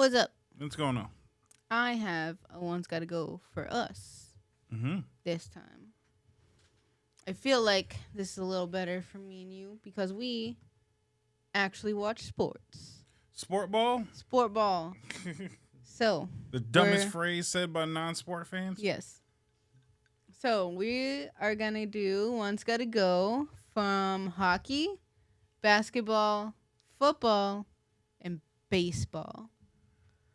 What's up? What's going on? I have a one's got to go for us this time. I feel like this is a little better for me and you because we actually watch sports. Sport ball? Sport ball. So. The dumbest phrase said by non-sport fans? Yes. So we are going to do one's got to go from hockey, basketball, football, and baseball.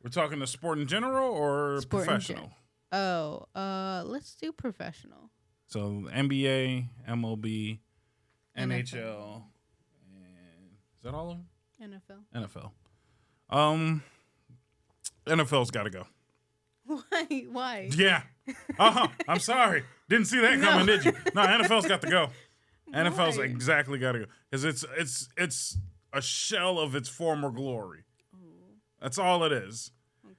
We're talking the sport in general or professional? Let's do professional. So NBA, MLB, NHL, and is that all of them? NFL. NFL's got to go. Why? Yeah. I'm sorry. Didn't see that coming, did you? No, NFL's got to go. NFL's exactly got to go because it's a shell of its former glory. Ooh. That's all it is.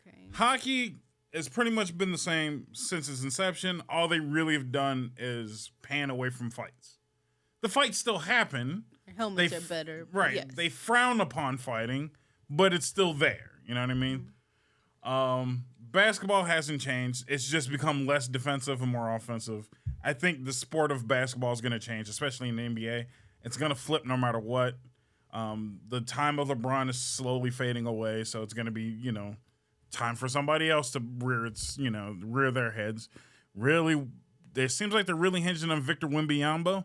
Okay. Hockey has pretty much been the same since its inception. All they really have done is pan away from fights. The fights still happen. Their helmets are better. Right. Yes. They frown upon fighting, but it's still there. You know what I mean? Basketball hasn't changed. It's just become less defensive and more offensive. I think the sport of basketball is going to change, especially in the NBA. It's going to flip no matter what. The time of LeBron is slowly fading away, so it's going to be, time for somebody else to rear their heads. Really, it seems like they're really hinging on Victor Wembanyama.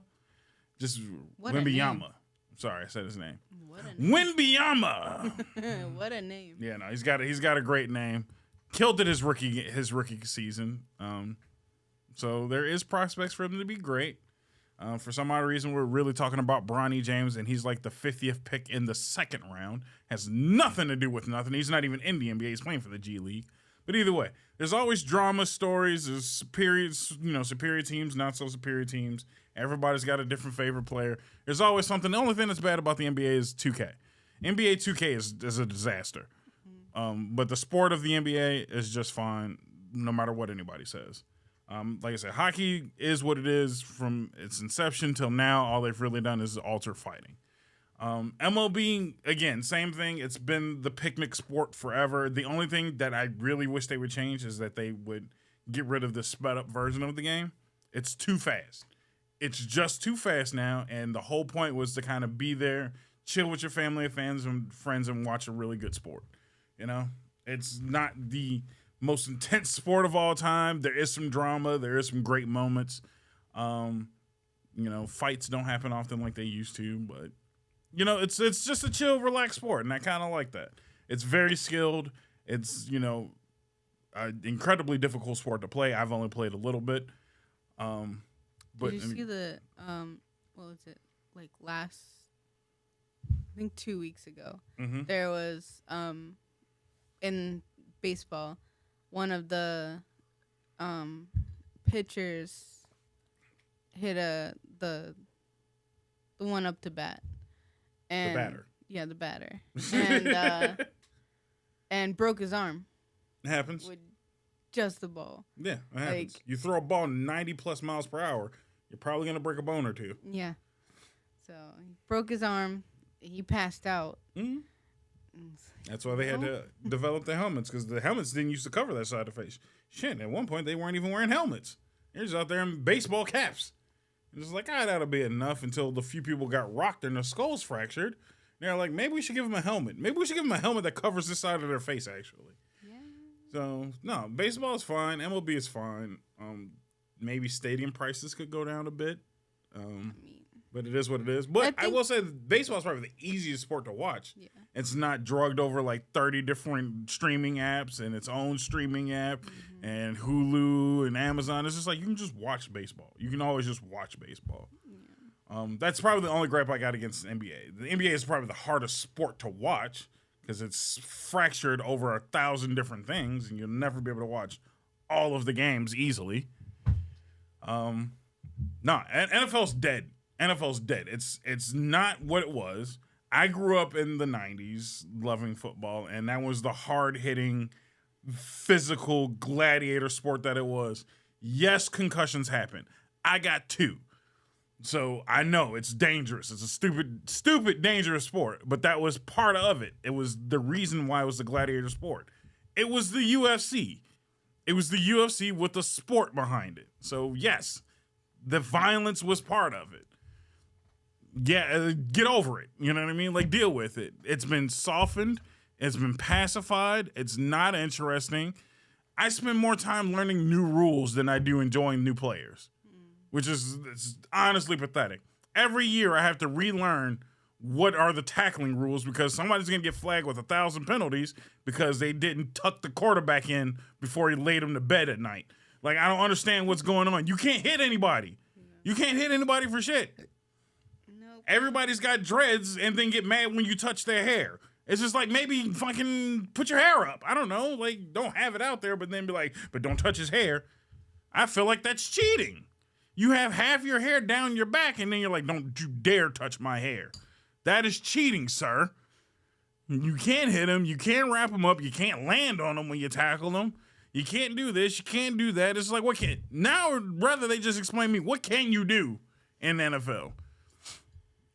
Just Wembanyama. Sorry, I said his name. What a name. Wembanyama. What a name. Yeah, no, he's got a great name. Killed it his rookie season. So there is prospects for him to be great. For some odd reason, we're really talking about Bronny James, and he's like the 50th pick in the second round. Has nothing to do with nothing. He's not even in the NBA. He's playing for the G League. But either way, there's always drama stories. There's superior teams, not so superior teams. Everybody's got a different favorite player. There's always something. The only thing that's bad about the NBA is 2K. NBA 2K is a disaster. But the sport of the NBA is just fine, no matter what anybody says. Like I said, hockey is what it is from its inception till now. All they've really done is alter fighting. MLB, again, same thing. It's been the picnic sport forever. The only thing that I really wish they would change is that they would get rid of the sped up version of the game. It's too fast. It's just too fast now, and the whole point was to kind of be there, chill with your family, fans, and friends, and watch a really good sport. It's not the most intense sport of all time. There is some drama. There is some great moments. Fights don't happen often like they used to, but it's just a chill, relaxed sport, and I kind of like that. It's very skilled. It's an incredibly difficult sport to play. I've only played a little bit. But did you see the what was it, like last, I think 2 weeks ago, there was in baseball, one of the pitchers hit the one up to bat, and the batter. Yeah, the batter, and and broke his arm. It happens. With just the ball. Yeah, it happens. You throw a ball 90 plus miles per hour, you're probably gonna break a bone or two. Yeah. So he broke his arm. He passed out. Mm-hmm. That's why they had to develop the helmets, because the helmets didn't used to cover that side of the face. Shit, at one point they weren't even wearing helmets. They're just out there in baseball caps. It's like, that'll be enough, until the few people got rocked and their skulls fractured. They're like, maybe we should give them a helmet. Maybe we should give them a helmet that covers this side of their face, actually. Yeah. So, no, baseball is fine. MLB is fine. Maybe stadium prices could go down a bit. But it is what it is. But I will say baseball is probably the easiest sport to watch. Yeah. It's not drugged over like 30 different streaming apps and its own streaming app and Hulu and Amazon. It's just like you can just watch baseball. You can always just watch baseball. Yeah. That's probably the only gripe I got against the NBA. The NBA is probably the hardest sport to watch because it's fractured over 1,000 different things, and you'll never be able to watch all of the games easily. NFL's dead. NFL's dead. It's not what it was. I grew up in the 90s loving football, and that was the hard-hitting, physical gladiator sport that it was. Yes, concussions happen. I got 2. So I know it's dangerous. It's a stupid, dangerous sport. But that was part of it. It was the reason why it was the gladiator sport. It was the UFC. It was the UFC with the sport behind it. So yes, the violence was part of it. Yeah, get over it. You know what I mean? Like, deal with it. It's been softened. It's been pacified. It's not interesting. I spend more time learning new rules than I do enjoying new players, which is it's honestly pathetic. Every year I have to relearn what are the tackling rules because somebody's going to get flagged with 1,000 penalties because they didn't tuck the quarterback in before he laid him to bed at night. Like, I don't understand what's going on. You can't hit anybody. You can't hit anybody for shit. Nope. Everybody's got dreads and then get mad when you touch their hair. It's just like, maybe fucking put your hair up. I don't know. Like, don't have it out there, but then be like, but don't touch his hair. I feel like that's cheating. You have half your hair down your back and then you're like, don't you dare touch my hair. That is cheating, sir. You can't hit him. You can't wrap him up. You can't land on him when you tackle him. You can't do this. You can't do that. It's like, what can... Now, rather, they just explain to me, what can you do in the NFL?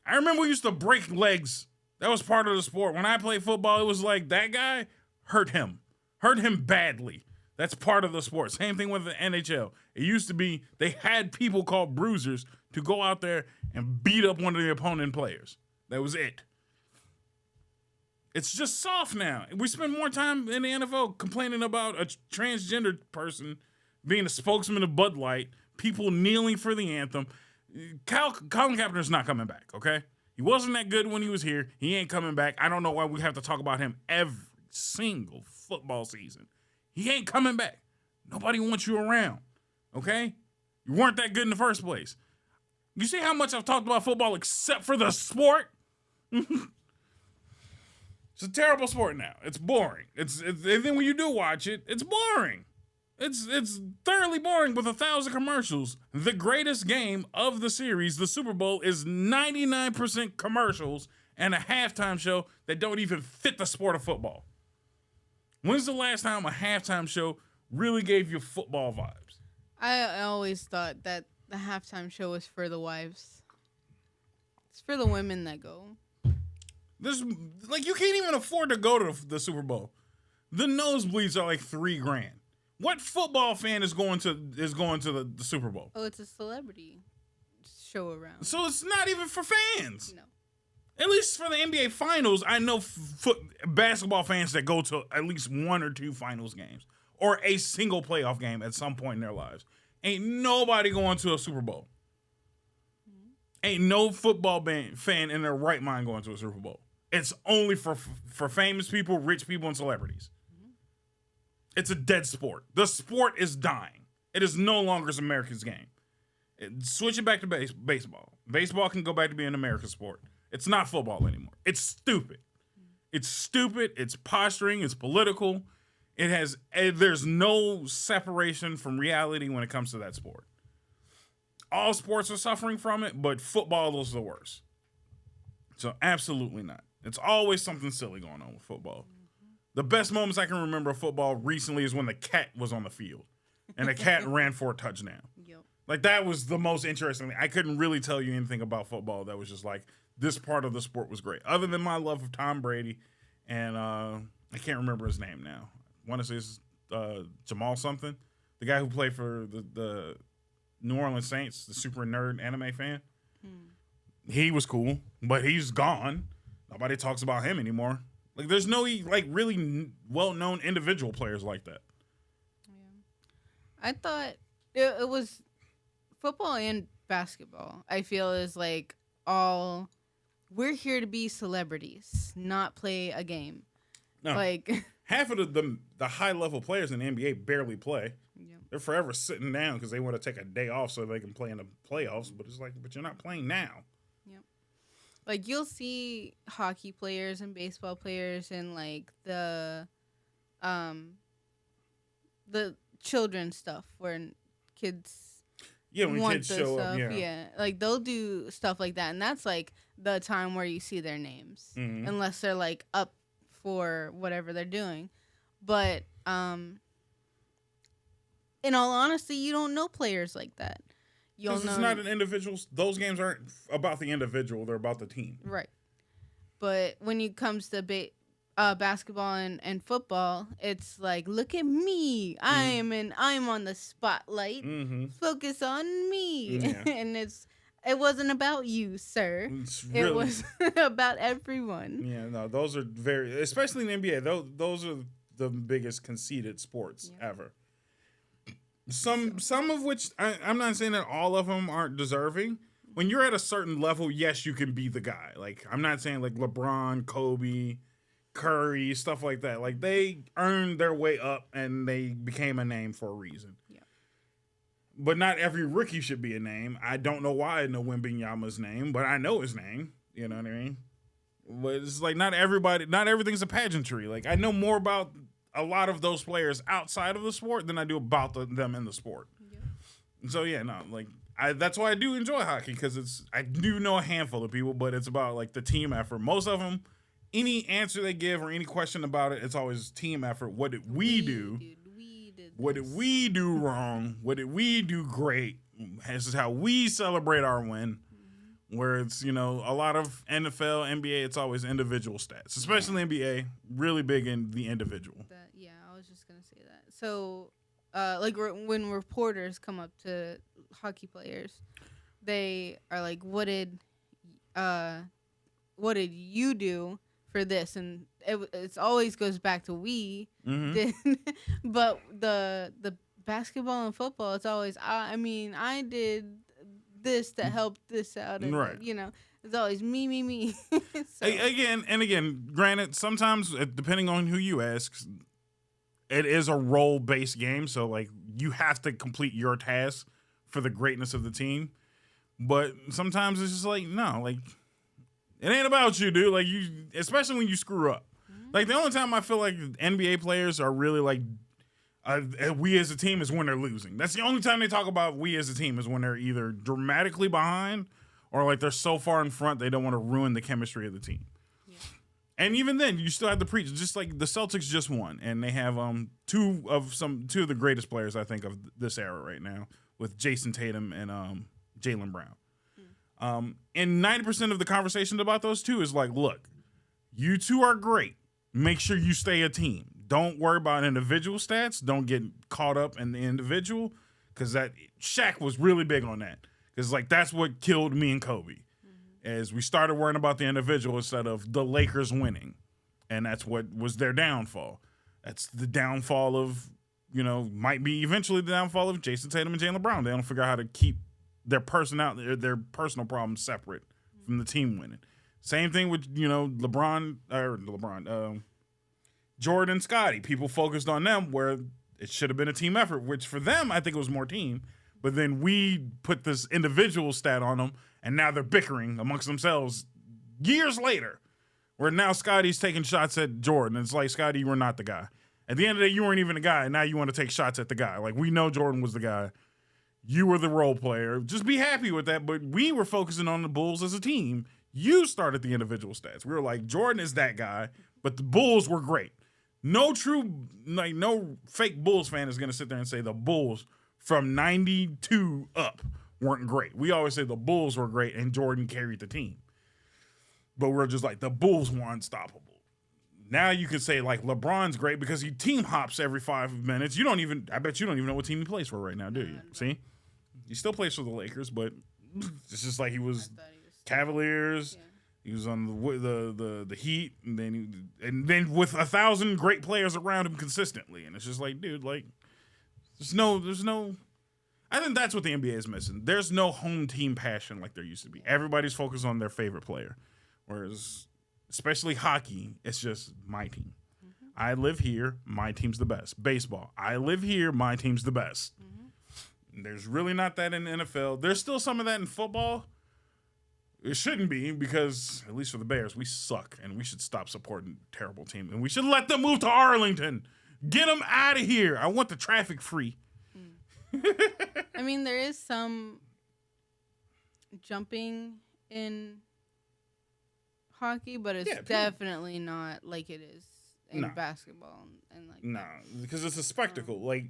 I remember we used to break legs. That was part of the sport. When I played football, it was like, that guy hurt him. Hurt him badly. That's part of the sport. Same thing with the NHL. It used to be, they had people called bruisers to go out there and beat up one of the opponent players. That was it. It's just soft now. We spend more time in the NFL complaining about a transgender person being a spokesman of Bud Light, people kneeling for the anthem. Colin Kaepernick's not coming back, okay? He wasn't that good when he was here. He ain't coming back. I don't know why we have to talk about him every single football season. He ain't coming back. Nobody wants you around, okay? You weren't that good in the first place. You see how much I've talked about football except for the sport? It's a terrible sport now. It's boring. It's and then when you do watch it, it's boring. It's thoroughly boring with 1,000 commercials. The greatest game of the series, the Super Bowl, is 99% commercials and a halftime show that don't even fit the sport of football. When's the last time a halftime show really gave you football vibes? I always thought that the halftime show was for the wives. It's for the women that go. There's like, you can't even afford to go to the Super Bowl. The nosebleeds are like $3,000. What football fan is going to the Super Bowl? Oh, it's a celebrity show around. So it's not even for fans. No. At least for the NBA Finals, I know basketball fans that go to at least one or two finals games or a single playoff game at some point in their lives. Ain't nobody going to a Super Bowl. Mm-hmm. Ain't no football fan in their right mind going to a Super Bowl. It's only for famous people, rich people, and celebrities. Mm-hmm. It's a dead sport. The sport is dying. It is no longer America's game. Switch it back to baseball. Baseball can go back to being an American sport. It's not football anymore. It's stupid. It's stupid. It's posturing. It's political. There's no separation from reality when it comes to that sport. All sports are suffering from it, but football is the worst. So absolutely not. It's always something silly going on with football. Mm-hmm. The best moments I can remember of football recently is when the cat was on the field and the cat ran for a touchdown. Yep. Like, that was the most interesting thing. I couldn't really tell you anything about football that was just like, this part of the sport was great. Other than my love of Tom Brady and I can't remember his name now. I want to say it's Jamal something. The guy who played for the New Orleans Saints, the super nerd anime fan. He was cool, but he's gone. Nobody talks about him anymore. Like, there's no like really well-known individual players like that. Yeah. I thought it was football and basketball. I feel is like all we're here to be celebrities, not play a game. No, like half of the high-level players in the NBA barely play. Yep. They're forever sitting down because they want to take a day off so they can play in the playoffs. But it's like, but you're not playing now. Yep. Like, you'll see hockey players and baseball players and like the children stuff where kids. Yeah, when kids show stuff. up, yeah. Like, they'll do stuff like that, and that's like the time where you see their names, unless they're like up for whatever they're doing. But in all honesty, you don't know players like that. you'll know. Because it's not an individual. Those games aren't about the individual. They're about the team. Right. But when it comes to basketball and football, it's like, look at me. I'm on the spotlight. Focus on me. Yeah. And it wasn't about you, sir. It was about everyone. Yeah, no, those are especially in the NBA. Those are the biggest conceded sports ever. Some of which I'm not saying that all of them aren't deserving. When you're at a certain level, yes, you can be the guy. Like, I'm not saying like LeBron, Kobe, Curry, stuff like that. Like, they earned their way up and they became a name for a reason. Yeah. But not every rookie should be a name. I don't know why I know Wembanyama's name, but I know his name. You know what I mean? But it's like not everything's a pageantry. Like, I know more about a lot of those players outside of the sport than I do about them in the sport. Yeah. So, yeah, no, like, that's why I do enjoy hockey, because I do know a handful of people, but it's about like the team effort. Most of them, any answer they give or any question about it, it's always team effort. What did we do? What did we do wrong? What did we do great? This is how we celebrate our win. Where it's, a lot of NFL, NBA, it's always individual stats, especially NBA, really big in the individual. I was just going to say that. So, when reporters come up to hockey players, they are like, what did you do for this? And it always goes back to we did. But the basketball and football, it's always I did this to help this out, and right. It's always me. So. Again, granted, sometimes depending on who you ask, it is a role-based game, so like you have to complete your task for the greatness of the team. But sometimes it's just like, no, like it ain't about you, dude. Like, especially when you screw up. Like, the only time I feel like NBA players are really like we as a team is when they're losing. That's the only time they talk about we as a team is when they're either dramatically behind or like they're so far in front they don't want to ruin the chemistry of the team. And even then, you still have to preach. Just like the Celtics just won, and they have two of the greatest players, I think, of this era right now, with Jason Tatum and Jaylen Brown. And 90% of the conversation about those two is like, look, you two are great. Make sure you stay a team. Don't worry about individual stats. Don't get caught up in the individual, because Shaq was really big on that. Because like that's what killed me and Kobe. As we started worrying about the individual instead of the Lakers winning. And that's what was their downfall. That's the downfall of, might be eventually the downfall of Jason Tatum and Jaylen Brown. They don't figure out how to keep their personal problems separate from the team winning. Same thing with, Jordan and Scottie. People focused on them where it should have been a team effort, which for them, I think it was more team. But then we put this individual stat on them, and now they're bickering amongst themselves years later, where now Scottie's taking shots at Jordan. It's like, Scottie, you were not the guy. At the end of the day, you weren't even the guy, and now you want to take shots at the guy. Like, we know Jordan was the guy. You were the role player. Just be happy with that. But we were focusing on the Bulls as a team. You started the individual stats. We were like, Jordan is that guy, but the Bulls were great. No fake Bulls fan is going to sit there and say the Bulls from 92 up weren't great. We always say the Bulls were great and Jordan carried the team. But we're just like, the Bulls were unstoppable. Now you can say like LeBron's great because he team hops every 5 minutes. I bet you don't even know what team he plays for right now, do you? See? He still plays for the Lakers, but it's just like he was Cavaliers. Yeah. He was on the Heat, and then with 1,000 great players around him consistently. And it's just like, dude, like there's no I think that's what the NBA is missing. There's no home team passion like there used to be. Everybody's focused on their favorite player. Whereas, especially hockey, it's just my team. Mm-hmm. I live here, my team's the best. Baseball, I live here, my team's the best. Mm-hmm. There's really not that in the NFL. There's still some of that in football. It shouldn't be, because, at least for the Bears, we suck, and we should stop supporting terrible teams. And we should let them move to Arlington. Get them out of here. I want the traffic free. I mean, there is some jumping in hockey, but it's definitely not like it is in basketball. And like because it's a spectacle. Like,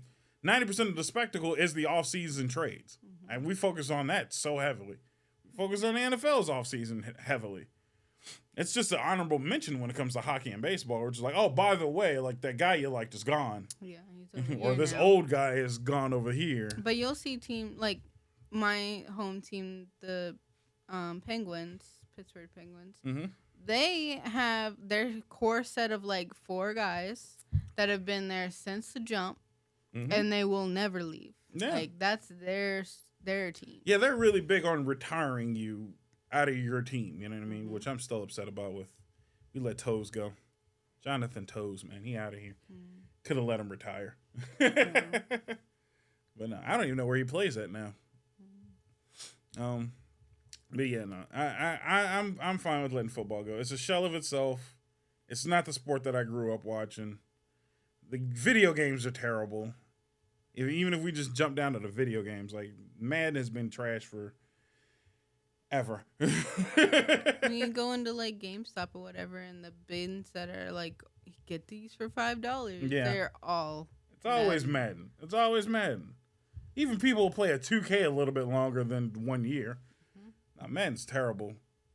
90% of the spectacle is the off-season trades. And we focus on that so heavily. We focus on the NFL's off-season heavily. It's just an honorable mention when it comes to hockey and baseball, which is like, oh, by the way, like that guy you liked is gone. Yeah, he's over or this now. old guy is gone over here. But you'll see like my home team, the Penguins, Pittsburgh Penguins. Mm-hmm. They have their core set of like 4 guys that have been there since the jump, and they will never leave. Yeah. Like that's their team. Yeah, they're really big on retiring you out of your team. You know what I mean? Which I'm still upset about. We let Toes go. Jonathan Toes, man, he out of here. Could have let him retire. But no, I don't even know where he plays at now. But yeah, no, I'm fine with letting football go. It's a shell of itself. It's not the sport that I grew up watching. The video games are terrible. Even if we just jump down to the video games, like Madden has been trash for ever. When you go into like GameStop or whatever, and the bins that are like, get these for $5. Yeah, they're all. It's always Madden. It's always Madden. Even people will play a 2K a little bit longer than 1 year. Now, Madden's terrible.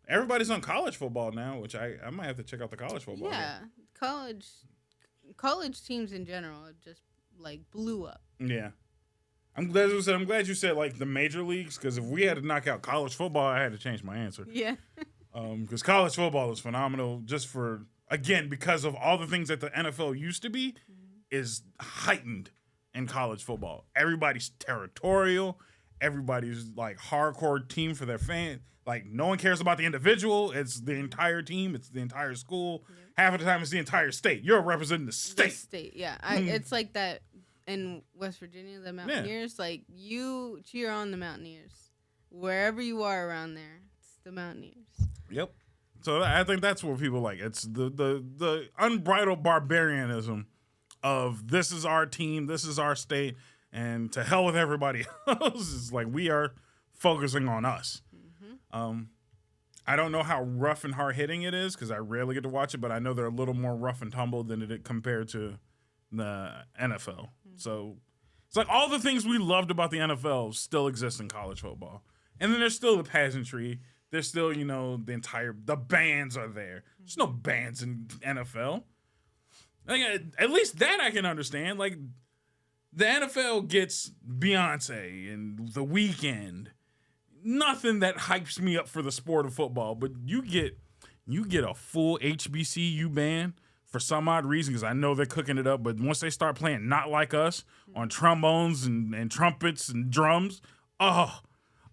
Everybody's on college football now, which I might have to check out the college football. Yeah, college teams in general just like blew up. Yeah. I'm glad you said like the major leagues, because if we had to knock out college football, I had to change my answer. Yeah. Because college football is phenomenal because of all the things that the NFL used to be is heightened in college football. Everybody's territorial. Everybody's like hardcore team for their fan. Like no one cares about the individual. It's the entire team. It's the entire school. Yeah. Half of the time it's the entire state. You're representing the state. The state, yeah. It's like that in West Virginia, the Mountaineers. Yeah. Like you cheer on the Mountaineers. Wherever you are around there, it's the Mountaineers. Yep. So I think that's what people like. It's the unbridled barbarianism of this is our team, this is our state, and to hell with everybody else. It's like we are focusing on us. I don't know how rough and hard hitting it is because I rarely get to watch it, but I know they're a little more rough and tumble than it compared to the NFL. So it's like all the things we loved about the NFL still exist in college football. And then there's still the pageantry. There's still, the bands are there. There's no bands in NFL. Like, at least that I can understand. Like, the NFL gets Beyonce and The Weeknd. Nothing that hypes me up for the sport of football, but you get a full HBCU band for some odd reason, because I know they're cooking it up, but once they start playing Not Like Us on trombones and trumpets and drums, all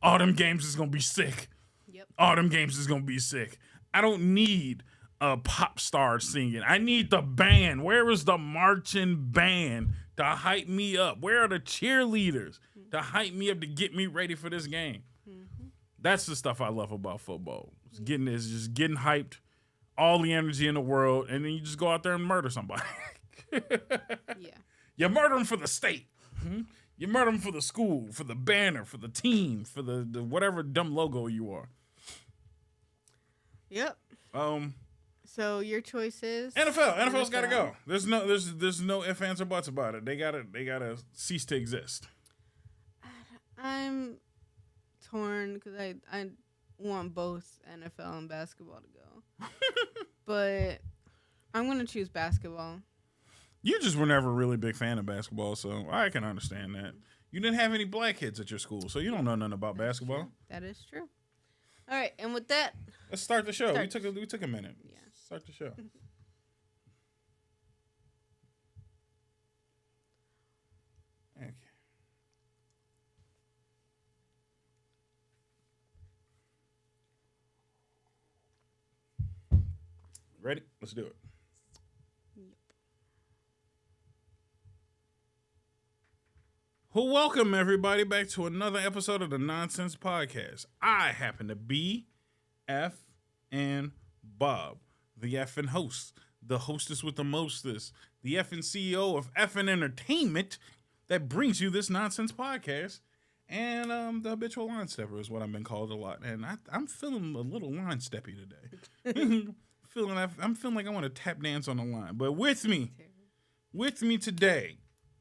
them games is going to be sick. Yep. All them games is going to be sick. I don't need a pop star singing. I need the band. Where is the marching band to hype me up? Where are the cheerleaders to hype me up to get me ready for this game? That's the stuff I love about football. It's just getting hyped, all the energy in the world, and then you just go out there and murder somebody. Yeah. You murder them for the state. You murder them for the school, for the banner, for the team, for the whatever dumb logo you are. Yep. So your choice is NFL. NFL's got to go. There's no ifs, ands, or buts about it. They gotta cease to exist. I'm torn because I want both NFL and basketball to go, but I'm gonna choose basketball. You just were never a really big fan of basketball, so I can understand that. You didn't have any black kids at your school, so you don't know nothing about basketball. That is true. All right, and with that, let's start the show. We took a minute. Yeah. Start the show. Okay. Ready? Let's do it. Yep. Well, welcome everybody back to another episode of the Nonsense Podcast. I happen to be FNBob, the FN host, the hostess with the mostest, the FN CEO of FN Entertainment that brings you this Nonsense Podcast. And the habitual line stepper is what I've been called a lot. And I'm feeling a little line steppy today. I'm feeling like I want to tap dance on the line. But with me today,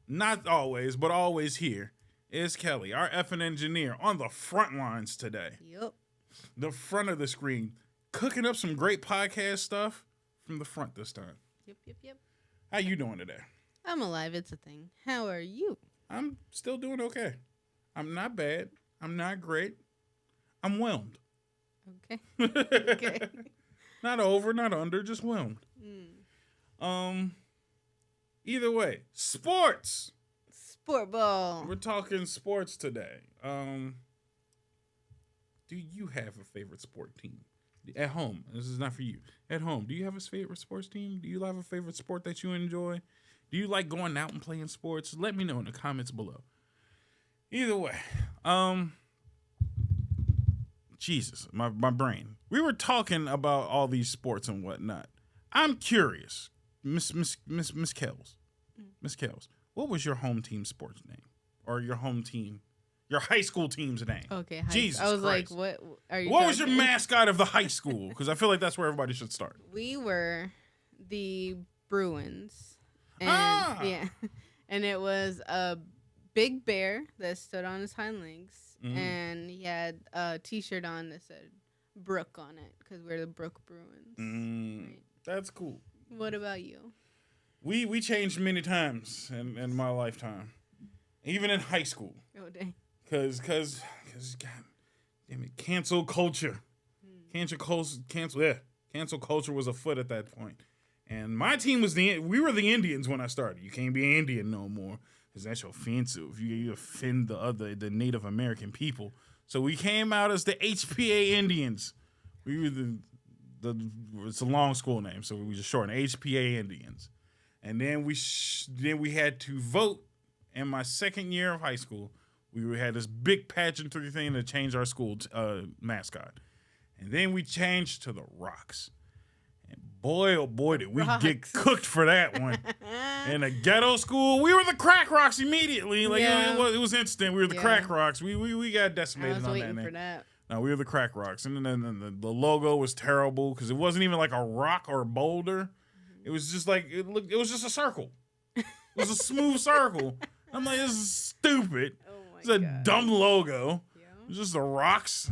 not always, but always here, is Kelly, our effing engineer, on the front lines today. Yep. The front of the screen, cooking up some great podcast stuff from the front this time. Yep. How you doing today? I'm alive. It's a thing. How are you? I'm still doing okay. I'm not bad. I'm not great. I'm whelmed. Okay. Okay. Not over, not under, just whelmed. Either way, sports. Sport ball. We're talking sports today. Do you have a favorite sport team? At home, this is not for you. At home, do you have a favorite sports team? Do you have a favorite sport that you enjoy? Do you like going out and playing sports? Let me know in the comments below. Either way, Jesus, my brain. We were talking about all these sports and whatnot. I'm curious, Miss Kells. Miss Kells, what was your home team sports name? Or your home team, your high school team's name? Okay, Jesus I was Christ. like, what are you What was your talking? mascot of the high school? Because I feel like that's where everybody should start. We were the Bruins. And, yeah. And it was a big bear that stood on his hind legs. And he had a T-shirt on that said Brook on it because we're the Brook Bruins. Right? That's cool. What about you? We changed many times in my lifetime, even in high school. Oh, dang. Cause God damn it, cancel culture. Cancel culture was afoot at that point. And my team was we were the Indians when I started. You can't be an Indian no more. Because that's offensive. You offend the Native American people. So we came out as the HPA Indians. We were it's a long school name, so we just shortened HPA Indians. And then we had to vote in my second year of high school. We had this big pageantry thing to change our school mascot. And then we changed to the Rocks. And boy, oh boy, did we get cooked for that one. In a ghetto school, we were the Crack Rocks immediately. Like it was instant. We were the Crack Rocks. We got decimated on that name. For that. No, we were the Crack Rocks. And then the logo was terrible because it wasn't even like a rock or a boulder. It was just like it was just a circle. It was a smooth circle. I'm like, this is stupid. Oh my It's a God. dumb logo. Yeah. It was just the rocks.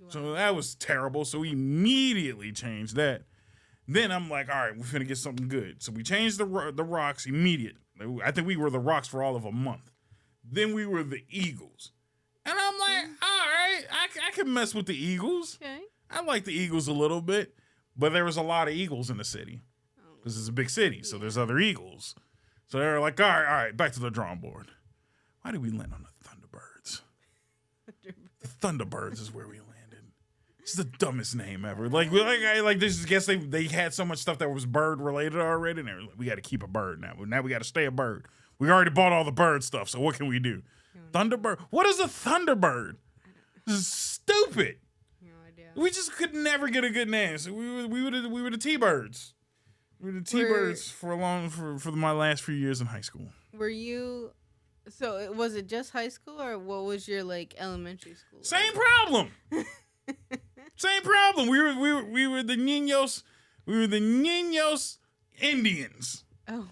So that was terrible. So we immediately changed that. Then I'm like, all right, we're finna get something good. So we changed the Rocks immediately. I think we were the Rocks for all of a month. Then we were the Eagles. And I'm like, all right, I can mess with the Eagles. Okay. I like the Eagles a little bit. But there was a lot of Eagles in the city. This is a big city, so there's other Eagles. So they're like, all right, back to the drawing board. Why did we land on the Thunderbirds? The Thunderbirds is where we landed. It's the dumbest name ever. I just guess they had so much stuff that was bird related already, and they were like, we got to keep a bird now. Now we got to stay a bird. We already bought all the bird stuff, so what can we do? Thunderbird. What is a Thunderbird? This is stupid. No idea. We just could never get a good name. So we were the T-Birds. We were the T-Birds for my last few years in high school. Were you? So was it just high school, or what was your elementary school? Same problem. Same problem. We were the Niños. We were the Niños Indians. Oh.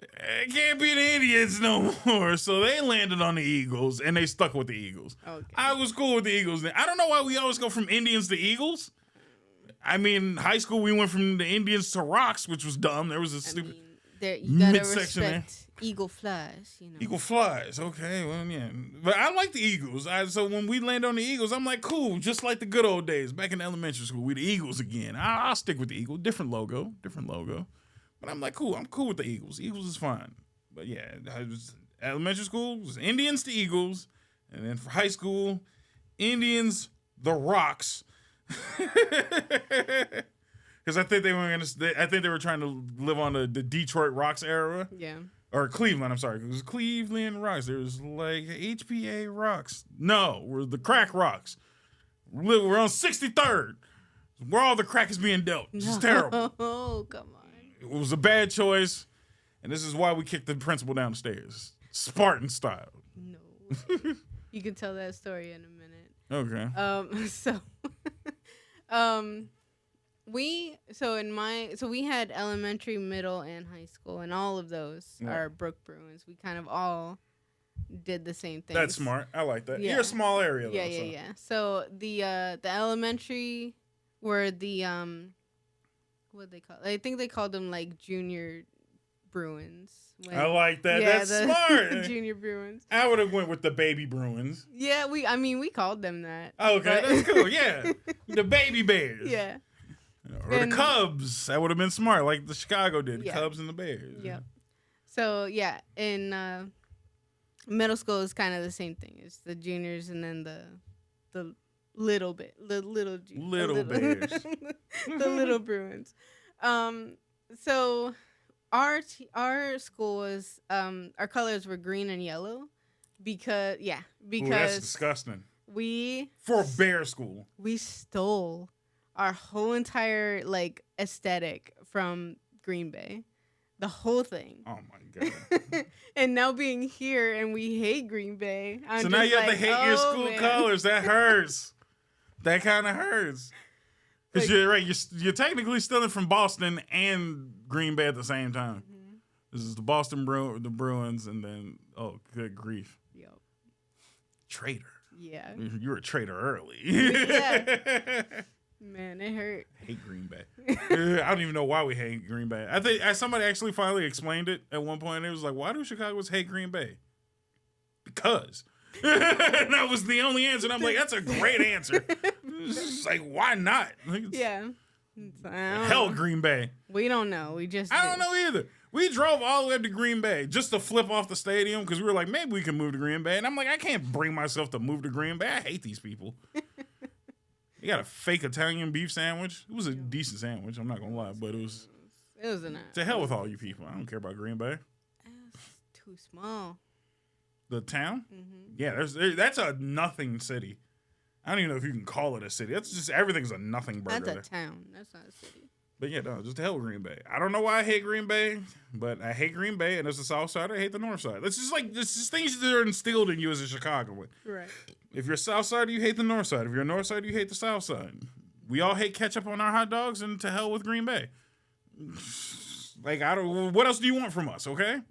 It can't be the Indians no more. So they landed on the Eagles, and they stuck with the Eagles. Okay. I was cool with the Eagles. I don't know why we always go from Indians to Eagles. I mean, high school, we went from the Indians to Rocks, which was dumb. There was a stupid you gotta midsection there. respect Eagle flies, Eagle flies. Okay, well, yeah. But I like the Eagles. So when we land on the Eagles, I'm like, cool, just like the good old days. Back in elementary school, we the Eagles again. I'll stick with the Eagles. Different logo. But I'm like, cool. I'm cool with the Eagles. Eagles is fine. But yeah, elementary school was Indians to Eagles. And then for high school, Indians, the Rocks. Because I think they were trying to live on the Detroit Rocks era. Yeah. Or Cleveland, I'm sorry. It was Cleveland Rocks. There was like HPA Rocks. No, we're the Crack Rocks. We're on 63rd. Where all the crack is being dealt. This is terrible. Oh, come on. It was a bad choice. And this is why we kicked the principal down the stairs. Spartan style. No. You can tell that story in a minute. Okay. we had elementary, middle, and high school, and all of those are Brook Bruins. We kind of all did the same thing. That's smart. I like that. Yeah. You're a small area, though. Yeah. So the elementary were the what they call? I think they called them like junior Bruins. I like that. Yeah, that's smart. Junior Bruins. I would have went with the baby Bruins. Yeah, we called them that. Okay, that's cool. Yeah, the baby Bears. Yeah. Or the Cubs. That would have been smart, like the Chicago did. The Cubs and the Bears. Yeah. So yeah, in middle school is kind of the same thing. It's the juniors and then the little Bears. The little Bruins. So our school was our colors were green and yellow because Ooh, that's disgusting. For a bear school. We stole our whole entire like aesthetic from Green Bay. The whole thing. Oh my god. And now being here and we hate Green Bay. So now you have to hate your school colors. That hurts. That kind of hurts. Because you're right. You're technically stealing from Boston and Green Bay at the same time. Mm-hmm. This is the Boston the Bruins, and then good grief. Yep. Traitor. Yeah. You were a traitor early. Yeah. Man, it hurt. I hate Green Bay. I don't even know why we hate Green Bay. I think somebody actually finally explained it at one point. It was like, why do Chicagoans hate Green Bay? Because. And that was the only answer. And I'm like, that's a great answer. It's like, why not? Yeah. Hell, Green Bay. We don't know. I don't know either. We drove all the way up to Green Bay just to flip off the stadium because we were like, maybe we can move to Green Bay. And I'm like, I can't bring myself to move to Green Bay. I hate these people. You got a fake Italian beef sandwich. It was a decent sandwich. I'm not going to lie, but it was a nice. To hell with all you people. I don't care about Green Bay. It's too small. The town? Mm-hmm. Yeah, that's a nothing city. I don't even know if you can call it a city. That's just everything's a nothing burger. That's a town. That's not a city. But yeah, no, just to hell with Green Bay. I don't know why I hate Green Bay, but I hate Green Bay, and as the South Side, I hate the North Side. It's just things that are instilled in you as a Chicagoan. Right. If you're South Side, you hate the North Side. If you're North Side, you hate the South Side. We all hate ketchup on our hot dogs, and to hell with Green Bay. Like what else do you want from us? Okay.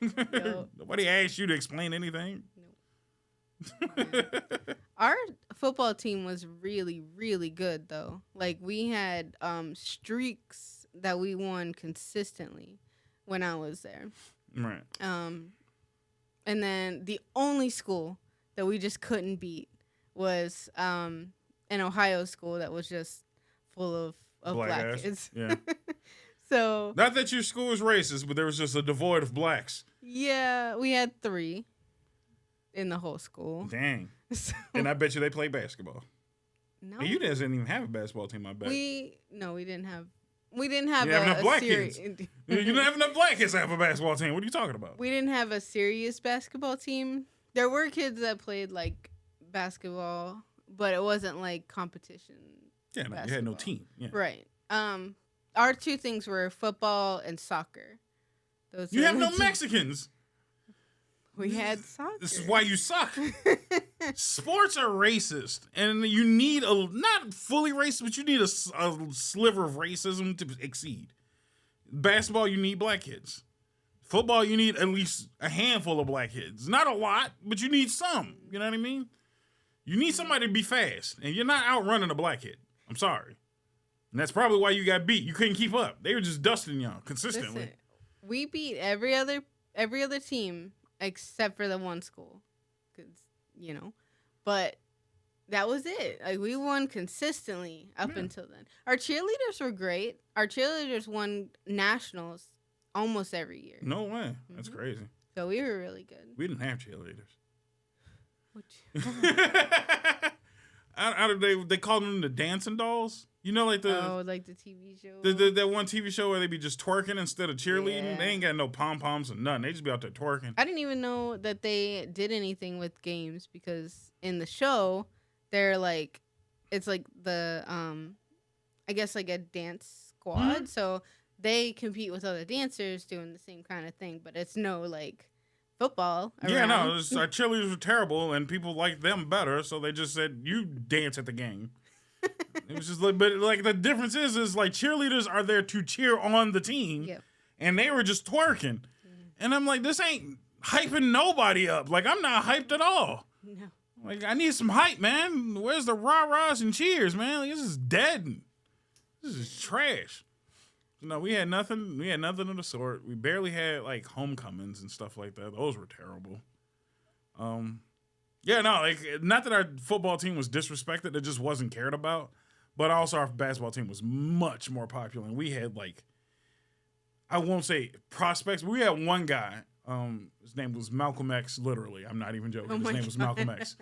Nobody asked you to explain anything. Nope. Our football team was really, really good, though. Like, we had streaks that we won consistently when I was there. Right. And then the only school that we just couldn't beat was an Ohio school that was just full of black kids. Yeah. So not that your school was racist, but there was just a devoid of blacks. Yeah, we had 3 in the whole school. Dang. So, and I bet you they play basketball. No. And you guys didn't even have a basketball team, I bet. We didn't have enough black kids. You didn't have enough black kids to have a basketball team. What are you talking about? We didn't have a serious basketball team. There were kids that played like basketball, but it wasn't like competition. Yeah, no, you had no team. Yeah. Right. Our 2 things were football and soccer. You have no Mexicans. We had soccer. This is why you suck. Sports are racist, and you need not fully racist, but you need a sliver of racism to exceed. Basketball, you need black kids. Football, you need at least a handful of black kids. Not a lot, but you need some. You know what I mean? You need somebody to be fast, and you're not outrunning a black kid. I'm sorry. And that's probably why you got beat. You couldn't keep up. They were just dusting y'all consistently. Listen, we beat every other team except for the one school, but that was it. Like, we won consistently up until then. Our cheerleaders were great. Our cheerleaders won nationals almost every year. No way. That's crazy. So we were really good. We didn't have cheerleaders. They called them the dancing dolls. You know, like the TV show. That one TV show where they be just twerking instead of cheerleading. Yeah. They ain't got no pom poms or nothing. They just be out there twerking. I didn't even know that they did anything with games because in the show, they're like, it's like the I guess like a dance squad. Mm-hmm. So they compete with other dancers doing the same kind of thing, but it's no like football around. Yeah, no, our cheerleaders were terrible and people liked them better, so they just said, you dance at the game. It was just like, but like the difference is like cheerleaders are there to cheer on the team, Yep. and they were just twerking, and I'm like, this ain't hyping nobody up. Like I'm not hyped at all. No. Like I need some hype, man. Where's the rah-rahs and cheers, man? Like, this is dead. This is trash. No, we had nothing. We had nothing of the sort. We barely had like homecomings and stuff like that. Those were terrible. Yeah, no, like not that our football team was disrespected, it just wasn't cared about. But also our basketball team was much more popular. And we had like, I won't say prospects, but we had one guy. His name was Malcolm X, literally. I'm not even joking. His name was Malcolm X.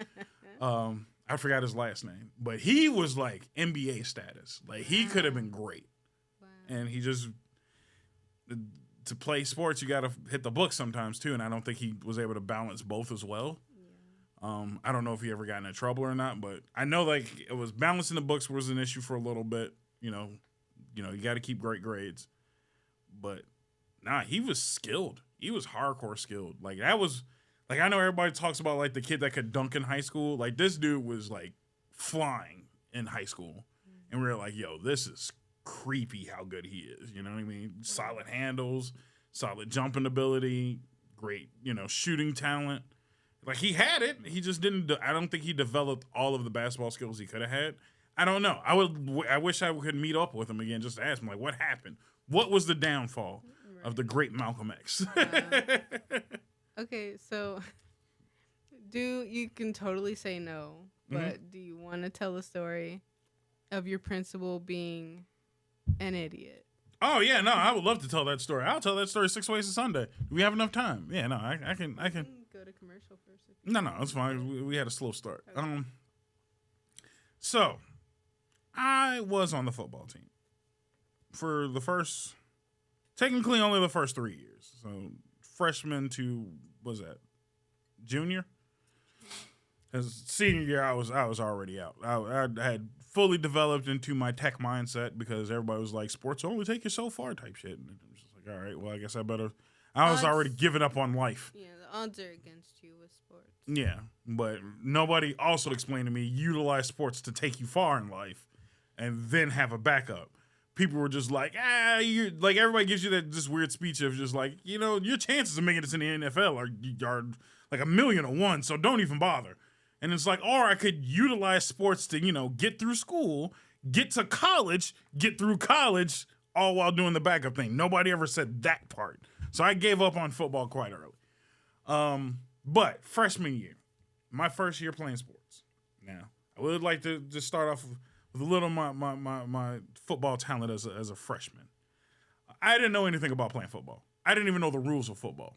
I forgot his last name. But he was like NBA status. Like he could have been great. Wow. And he just, to play sports, you got to hit the books sometimes too. And I don't think he was able to balance both as well. I don't know if he ever got into trouble or not, but I know like it was balancing the books was an issue for a little bit. You know, you got to keep great grades. But nah, he was skilled. He was hardcore skilled. Like that was like I know everybody talks about like the kid that could dunk in high school. Like this dude was like flying in high school, and we were like, yo, this is creepy how good he is. You know what I mean? Solid handles, solid jumping ability, great shooting talent. Like, he had it. He just didn't. I don't think he developed all of the basketball skills he could have had. I don't know. I wish I could meet up with him again just to ask him, like, what happened? What was the downfall of the great Malcolm X? Okay, so you can totally say no, but do you want to tell the story of your principal being an idiot? Oh, yeah, no, I would love to tell that story. I'll tell that story 6 ways to Sunday. Do we have enough time? Yeah, no, I can. Go to commercial first. No, it's fine. We had a slow start. Okay. So, I was on the football team for technically only the first 3 years. So, freshman to, junior? As senior year, I was already out. I had fully developed into my tech mindset because everybody was like, sports only take you so far type shit. And I was just like, all right, well, I guess I was already giving up on life. Yeah, the odds are against you with sports. Yeah, but nobody also explained to me utilize sports to take you far in life and then have a backup. People were just like, you're like, everybody gives you that just weird speech of just like, your chances of making it in the NFL are like 1,000,000 to 1, so don't even bother. And it's like, or I could utilize sports to, get through school, get to college, get through college, all while doing the backup thing. Nobody ever said that part. So I gave up on football quite early. But freshman year, my first year playing sports. Now, I would like to just start off with a little my football talent as a freshman. I didn't know anything about playing football. I didn't even know the rules of football.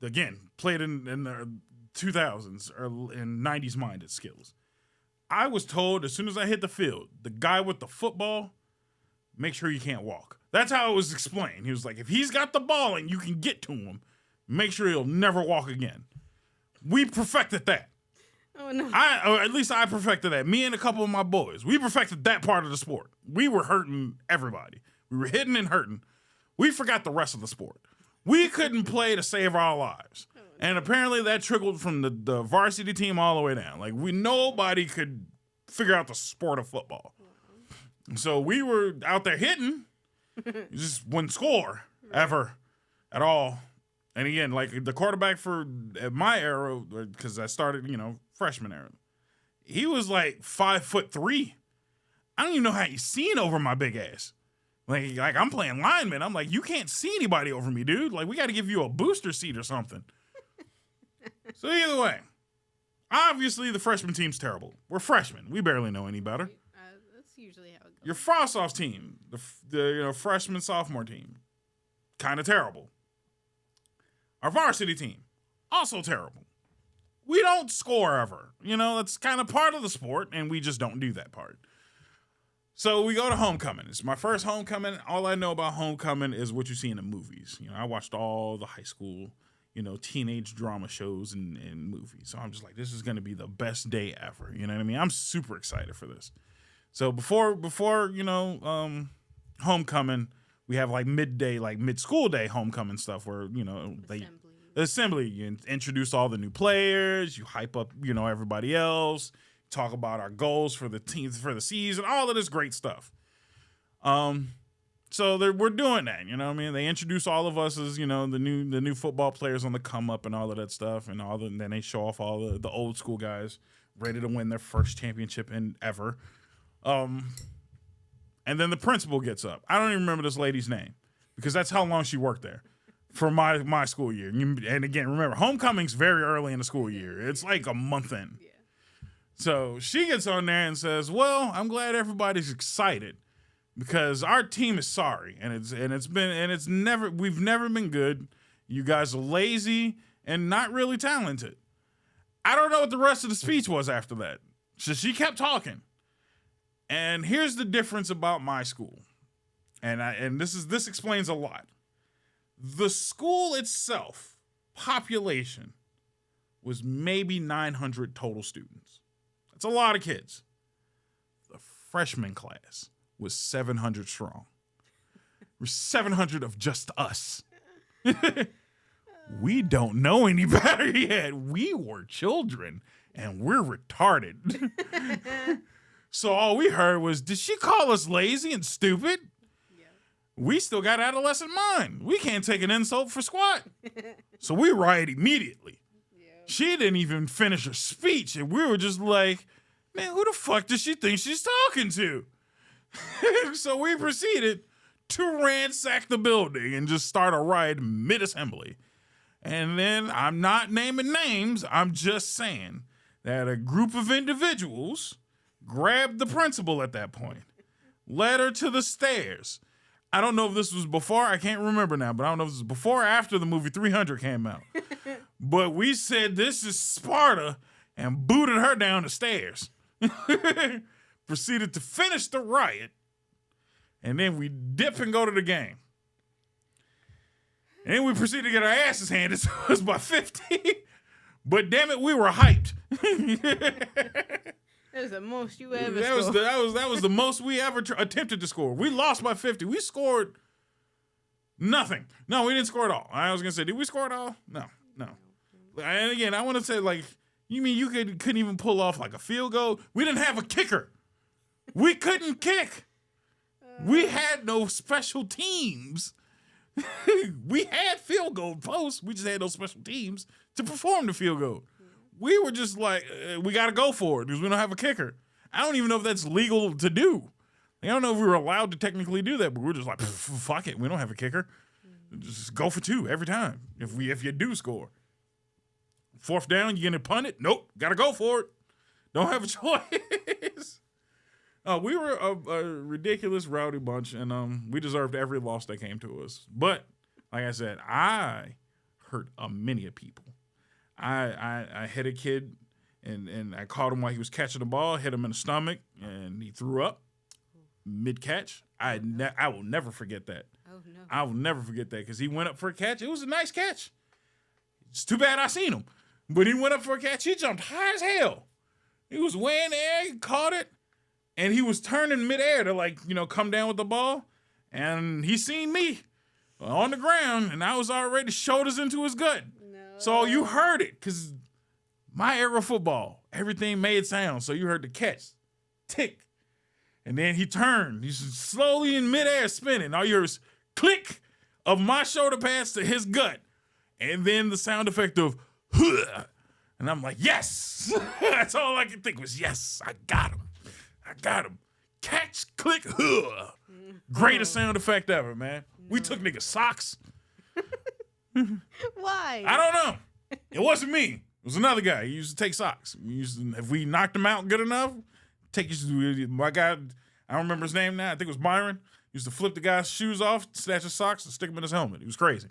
Again, played in the 2000s or in 90s minded skills. I was told as soon as I hit the field, the guy with the football, make sure you can't walk. That's how it was explained. He was like, if he's got the ball and you can get to him, make sure he'll never walk again. We perfected that. Oh, no. Or at least I perfected that. Me and a couple of my boys, we perfected that part of the sport. We were hurting everybody. We were hitting and hurting. We forgot the rest of the sport. We couldn't play to save our lives. Oh, no. And apparently that trickled from the varsity team all the way down. Like, nobody could figure out the sport of football. Wow. So we were out there hitting. Just wouldn't score ever at all. And again, like the quarterback for my era, because I started, freshman era, he was like 5'3". I don't even know how he's seen over my big ass. Like I'm playing lineman. I'm like, you can't see anybody over me, dude. Like, we got to give you a booster seat or something. So either way, obviously the freshman team's terrible. We're freshmen. We barely know any better. That's usually how it goes. Your frost-off team, the freshman sophomore team, kind of terrible. Our varsity team, also terrible. We don't score ever. That's kind of part of the sport, and we just don't do that part. So we go to homecoming. It's my first homecoming. All I know about homecoming is what you see in the movies. I watched all the high school, teenage drama shows and movies. So I'm just like, this is going to be the best day ever. You know what I mean? I'm super excited for this. So before homecoming, we have like midday, like mid-school day homecoming stuff where, assembly. You introduce all the new players, you hype up, everybody else, talk about our goals for the teams for the season, all of this great stuff. So we're doing that, you know what I mean? They introduce all of us as, you know, the new football players on the come up and all of that stuff, and then they show off all the old school guys ready to win their first championship in ever. And then the principal gets up. I don't even remember this lady's name because that's how long she worked there for my school year. And again, remember, homecoming's very early in the school year. It's like a month in. Yeah. So she gets on there and says, "Well, I'm glad everybody's excited because our team is sorry, we've never been good. You guys are lazy and not really talented." I don't know what the rest of the speech was after that. So she kept talking. And here's the difference about my school. And this explains a lot. The school itself, population, was maybe 900 total students. That's a lot of kids. The freshman class was 700 strong. We're 700 of just us. We don't know any better yet. We were children, and we're retarded. So all we heard was, did she call us lazy and stupid? Yeah. We still got adolescent mind. We can't take an insult for squat. So we riot immediately. Yeah. She didn't even finish her speech, and we were just like, man, who the fuck does she think she's talking to? So we proceeded to ransack the building and just start a riot mid-assembly. And then I'm not naming names. I'm just saying that a group of individuals grabbed the principal at that point, led her to the stairs. I don't know if this was before. I can't remember now, but I don't know if this was before or after the movie 300 came out. But we said, this is Sparta, and booted her down the stairs. Proceeded to finish the riot, and then we dip and go to the game. And then we proceeded to get our asses handed to us by 50. But damn it, we were hyped. That was the most you ever scored. That was the most we ever attempted to score. We lost by 50. We scored nothing. No, we didn't score at all. I was gonna say, did we score at all? No. And again, I want to say, like, you mean you couldn't even pull off like a field goal? We didn't have a kicker. We couldn't kick. We had no special teams. We had field goal posts. We just had no special teams to perform the field goal. We were just like, we got to go for it because we don't have a kicker. I don't even know if that's legal to do. I don't know if we were allowed to technically do that, but we're just like, fuck it. We don't have a kicker. Just go for two every time if you do score. Fourth down, you gonna punt it? Nope. Got to go for it. Don't have a choice. We were a ridiculous, rowdy bunch, and we deserved every loss that came to us. But, like I said, I hurt many of people. I hit a kid, and I caught him while he was catching the ball, hit him in the stomach, and he threw up mid-catch. I will never forget that. Oh, no. I will never forget that because he went up for a catch. It was a nice catch. It's too bad I seen him. But he went up for a catch. He jumped high as hell. He was way in the air. He caught it. And he was turning midair to, come down with the ball. And he seen me on the ground, and I was already shoulders into his gut. No. So you heard it, because my era of football, everything made sound. So you heard the catch, tick. And then he turned. He's slowly in midair spinning. All you heard was click of my shoulder pads to his gut. And then the sound effect of, huh. And I'm like, yes. That's all I could think was, yes, I got him. Catch, click, huh. Greatest sound effect ever, man. No. We took niggas' socks. Why? I don't know. It wasn't me. It was another guy. He used to take socks. If we knocked him out good enough, my guy, I don't remember his name now. I think it was Byron. He used to flip the guy's shoes off, snatch his socks, and stick them in his helmet. He was crazy.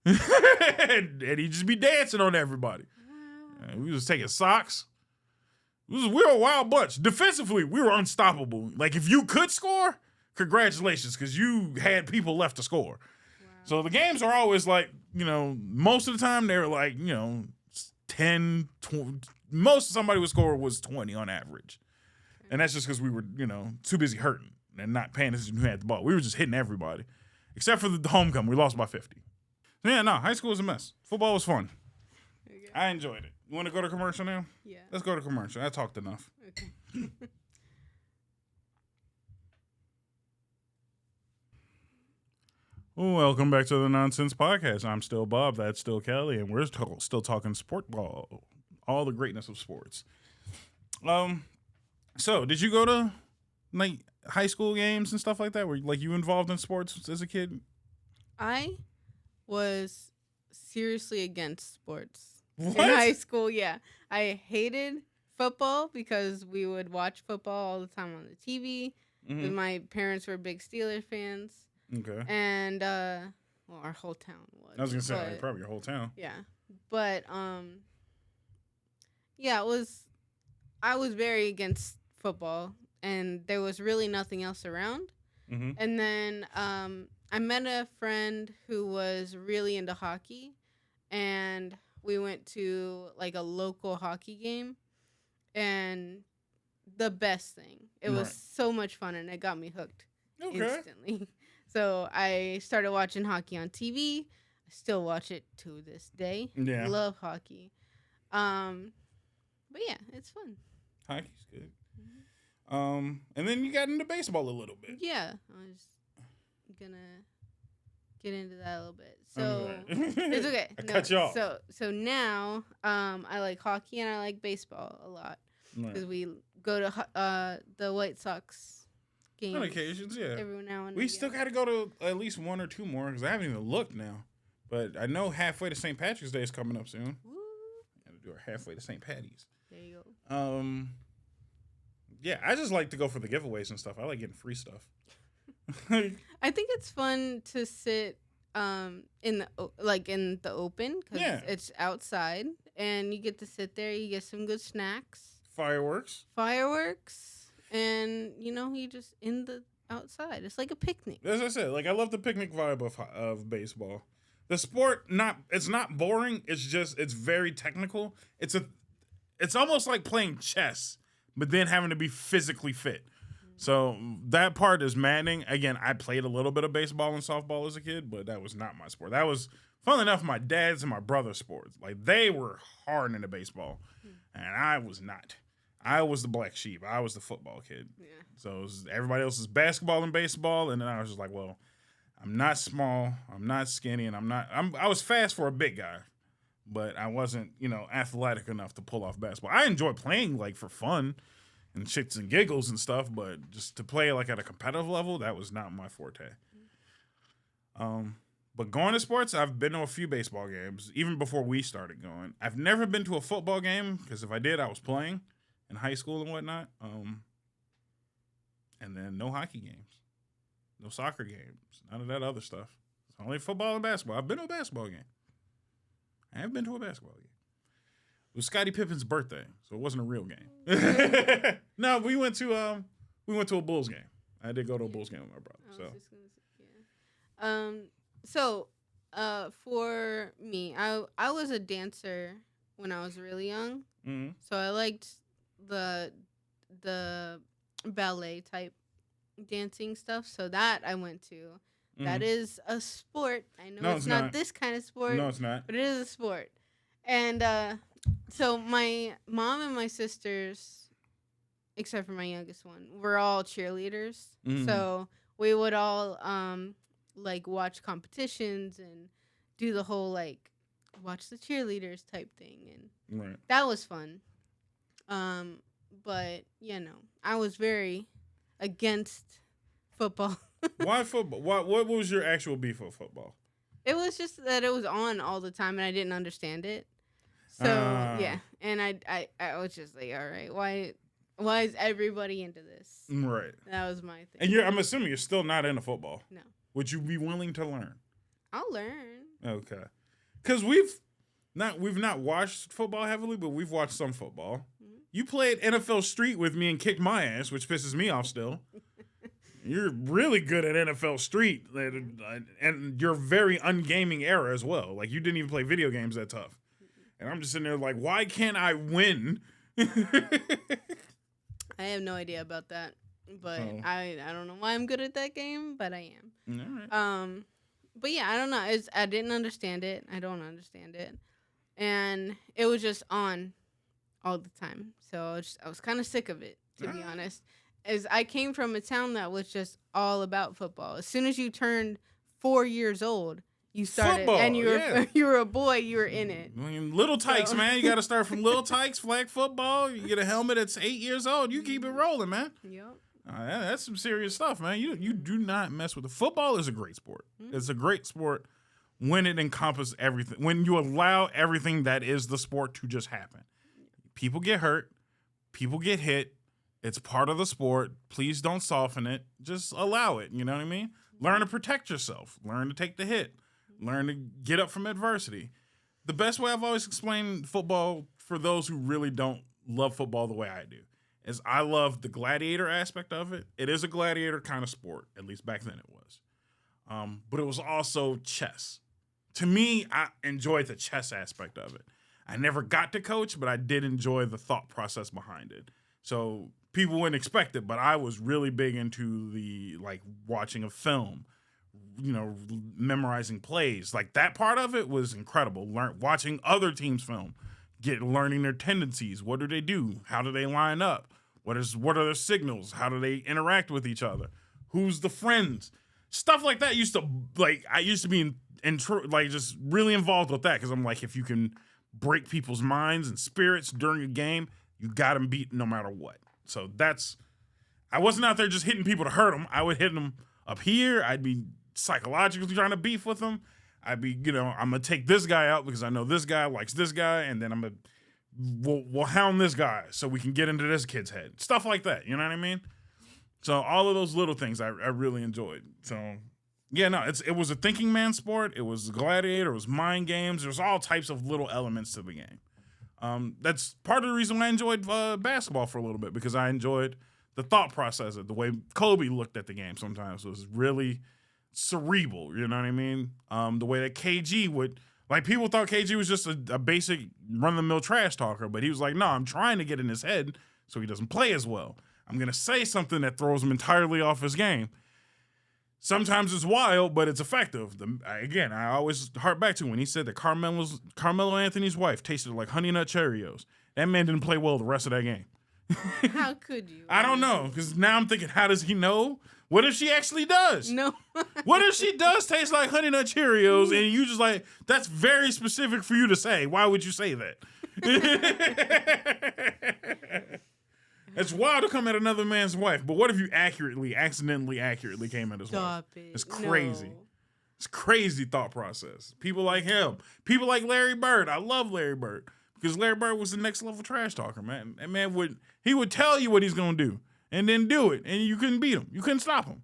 And he'd just be dancing on everybody. And we was taking socks. We were a wild bunch. Defensively, we were unstoppable. Like, if you could score, congratulations, because you had people left to score. Wow. So the games are always like, most of the time they're like, 10, 20. Most somebody would score was 20 on average. And that's just because we were, too busy hurting and not paying attention who had the ball. We were just hitting everybody. Except for the homecoming. We lost by 50. So yeah, no, high school was a mess. Football was fun. I enjoyed it. You want to go to commercial now? Yeah. Let's go to commercial. I talked enough. Okay. Welcome back to the Nonsense Podcast. I'm still Bob. That's still Kelly, and we're still talking sport ball, all the greatness of sports. So did you go to like high school games and stuff like that? Were like you involved in sports as a kid? I was seriously against sports What? in high school. Yeah, I hated football because we would watch football all the time on the TV. Mm-hmm. My parents were big Steelers fans. Okay. And well, our whole town was. I was gonna say like, probably your whole town. Yeah, but yeah, I was very against football, and there was really nothing else around. Mm-hmm. And then I met a friend who was really into hockey, and we went to like a local hockey game, and the best thing. It was so much fun, and it got me hooked instantly. So I started watching hockey on TV. I still watch it to this day. Yeah. Love hockey. But yeah, it's fun. Hockey's good. Mm-hmm. And then you got into baseball a little bit. Yeah. I was gonna get into that a little bit. So it's okay. I cut you off. So now I like hockey and I like baseball a lot. Because we go to the White Sox games. On occasions, yeah. Every now and we again. still got to go to at least one or two more because I haven't even looked now. But I know halfway to St. Patrick's Day is coming up soon. Woo. Got to do our halfway to St. Patty's. There you go. Yeah, I just like to go for the giveaways and stuff. I like getting free stuff. I think it's fun to sit in the open because it's outside and you get to sit there. You get some good snacks. Fireworks. And, you just in the outside. It's like a picnic. As I said, I love the picnic vibe of baseball. The sport, it's not boring. It's very technical. It's almost like playing chess, but then having to be physically fit. Mm-hmm. So that part is maddening. Again, I played a little bit of baseball and softball as a kid, but that was not my sport. That was, funnily enough, my dad's and my brother's sports. Like, they were hard into baseball, and I was not. I was the black sheep. I was the football kid. Yeah. So everybody else is basketball and baseball, and then I was just like, well, I'm not small, I'm not skinny, and I was fast for a big guy, but I wasn't, athletic enough to pull off basketball. I enjoy playing for fun and shits and giggles and stuff, but just to play at a competitive level, that was not my forte. But going to sports, I've been to a few baseball games, even before we started going. I've never been to a football game, because if I did, I was playing in high school and whatnot. And then no hockey games, no soccer games, none of that other stuff. It's only football and basketball. I've been to a basketball game. I have been to a basketball game. It was Scottie Pippen's birthday, so it wasn't a real game. No, we went to a Bulls game. I did go to a Bulls game with my brother. So for me, I was a dancer when I was really young. Mm-hmm. So I liked the ballet type dancing stuff. So that I went to. Mm-hmm. That is a sport. I know it's not this kind of sport. No, it's not. But it is a sport. And so my mom and my sisters, except for my youngest one, were all cheerleaders. Mm-hmm. So we would all watch competitions and do the whole watch the cheerleaders type thing, and that was fun. But I was very against football. Why football? What was your actual beef with football? It was just that it was on all the time and I didn't understand it. So yeah, and I was just like, all right, why is everybody into this? Right. That was my thing. And I'm assuming you're still not into football. No. Would you be willing to learn? I'll learn. Okay. Because we've not watched football heavily, but we've watched some football. Mm-hmm. You played NFL Street with me and kicked my ass, which pisses me off still. You're really good at NFL Street, and you're very ungaming era as well. You didn't even play video games that tough. And I'm just sitting there why can't I win? I have no idea about that, but I don't know why I'm good at that game, but I am. All right. But yeah, I don't know. I didn't understand it. I don't understand it. and it was just on all the time. So I was kind of sick of it, to be honest. As I came from a town that was just all about football. As soon as you turned 4 years old, you started, football, and you were a boy, you were in it. I mean, little tykes, man. You got to start from little tykes, flag football. You get a helmet that's 8 years old. You keep it rolling, man. Yep. That's some serious stuff, man. You do not mess with it. Football is a great sport. It's a great sport when it encompasses everything. When you allow everything that is the sport to just happen. People get hurt. People get hit. It's part of the sport. Please don't soften it. Just allow it. You know what I mean? Learn to protect yourself. Learn to take the hit. Learn to get up from adversity. The best way I've always explained football for those who really don't love football the way I do is I love the gladiator aspect of it. It is a gladiator kind of sport, at least back then it was. But it was also chess. To me, I enjoyed the chess aspect of it. I never got to coach, but I did enjoy the thought process behind it. So people wouldn't expect it, but I was really big into the watching a film, memorizing plays. Like that part of it was incredible. Watching other teams' film, learning their tendencies. What do they do? How do they line up? What are their signals? How do they interact with each other? Who's the friends? Stuff like that I used to be just really involved with that because I'm like, if you can break people's minds and spirits during a game, you got them beat no matter what. So I wasn't out there just hitting people to hurt them. I would hit them up here. I'd be psychologically trying to beef with them. I'd be, I'm going to take this guy out because I know this guy likes this guy, and then we'll hound this guy so we can get into this kid's head. Stuff like that, you know what I mean? So all of those little things I really enjoyed. So, yeah, no, it was a thinking man sport. It was a gladiator. It was mind games. There's all types of little elements to the game. That's part of the reason why I enjoyed basketball for a little bit, because I enjoyed the thought process of the way Kobe looked at the game sometimes. It was really cerebral, you know what I mean? The way that KG would, people thought KG was just a basic run-of-the-mill trash talker, but he was like, no, I'm trying to get in his head so he doesn't play as well. I'm going to say something that throws him entirely off his game. Sometimes it's wild, but it's effective. Again, I always harp back to when he said that Carmelo Anthony's wife tasted like Honey Nut Cheerios. That man didn't play well the rest of that game. How could you? I don't know, because now I'm thinking, how does he know? What if she actually does? No. What if she does taste like Honey Nut Cheerios and you just that's very specific for you to say. Why would you say that? It's wild to come at another man's wife, but what if you accidentally came at his wife? It's crazy. No. It's crazy thought process. People like him. People like Larry Bird. I love Larry Bird because Larry Bird was the next level trash talker, man. That man would tell you what he's going to do and then do it, and you couldn't beat him. You couldn't stop him.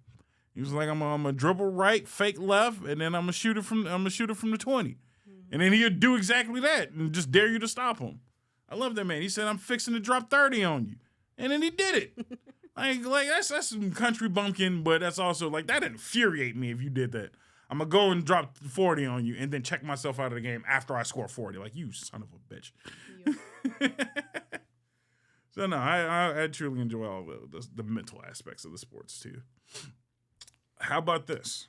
He was like, I'm a dribble right, fake left, and then I'm gonna shoot it from the 20. Mm-hmm. And then he'd do exactly that and just dare you to stop him. I love that man. He said, I'm fixing to drop 30 on you. And then he did it. That's some country bumpkin, but that's also that'd infuriate me if you did that. I'm gonna go and drop 40 on you and then check myself out of the game after I score 40. Like, you son of a bitch. Yep. So no, I truly enjoy all the mental aspects of the sports too. How about this?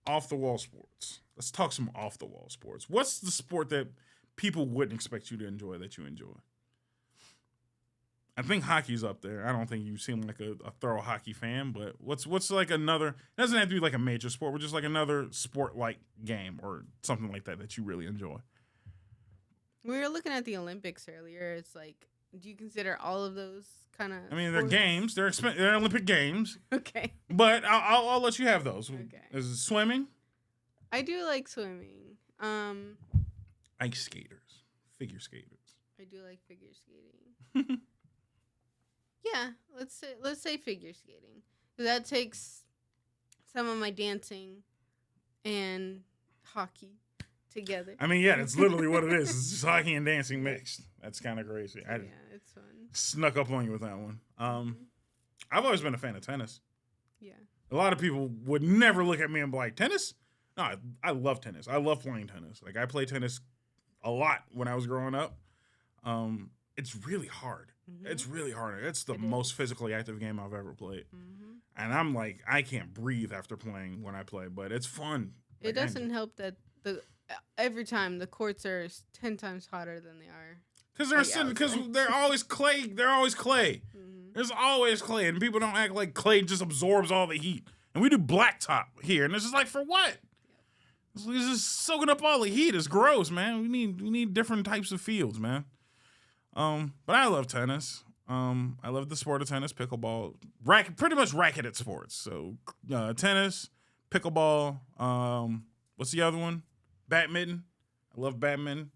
Off the wall sports. Let's talk some off the wall sports. What's the sport that people wouldn't expect you to enjoy that you enjoy? I think hockey's up there. I don't think you seem like a thorough hockey fan, but what's another, it doesn't have to be a major sport, but just another sport-like game or something like that you really enjoy. We were looking at the Olympics earlier. It's do you consider all of those kind of? I mean, they're games. They're Olympic games. Okay. But I'll let you have those. Okay. Is it swimming? I do like swimming. Ice skaters, figure skaters. I do like figure skating. Yeah, let's say figure skating. That takes some of my dancing and hockey together. I mean, yeah, that's literally what it is. It's just hockey and dancing mixed. That's kind of crazy. Yeah, it's fun. Snuck up on you with that one. I've always been a fan of tennis. Yeah. A lot of people would never look at me and be like, tennis? No, I love tennis. I love playing tennis. I played tennis a lot when I was growing up. It's really hard. Mm-hmm. It's really hard. It's the most physically active game I've ever played. Mm-hmm. And I'm I can't breathe after playing when I play, but it's fun. It doesn't help that every time the courts are 10 times hotter than they are. Because they're always clay. They're always clay. Mm-hmm. There's always clay, and people don't act like clay just absorbs all the heat. And we do blacktop here, and it's just like, for what? Yep. It's just soaking up all the heat. It's gross, man. We need different types of fields, man. But I love tennis. I love the sport of tennis, pickleball, pretty much racketed sports. So tennis, pickleball. What's the other one? Badminton. I love badminton.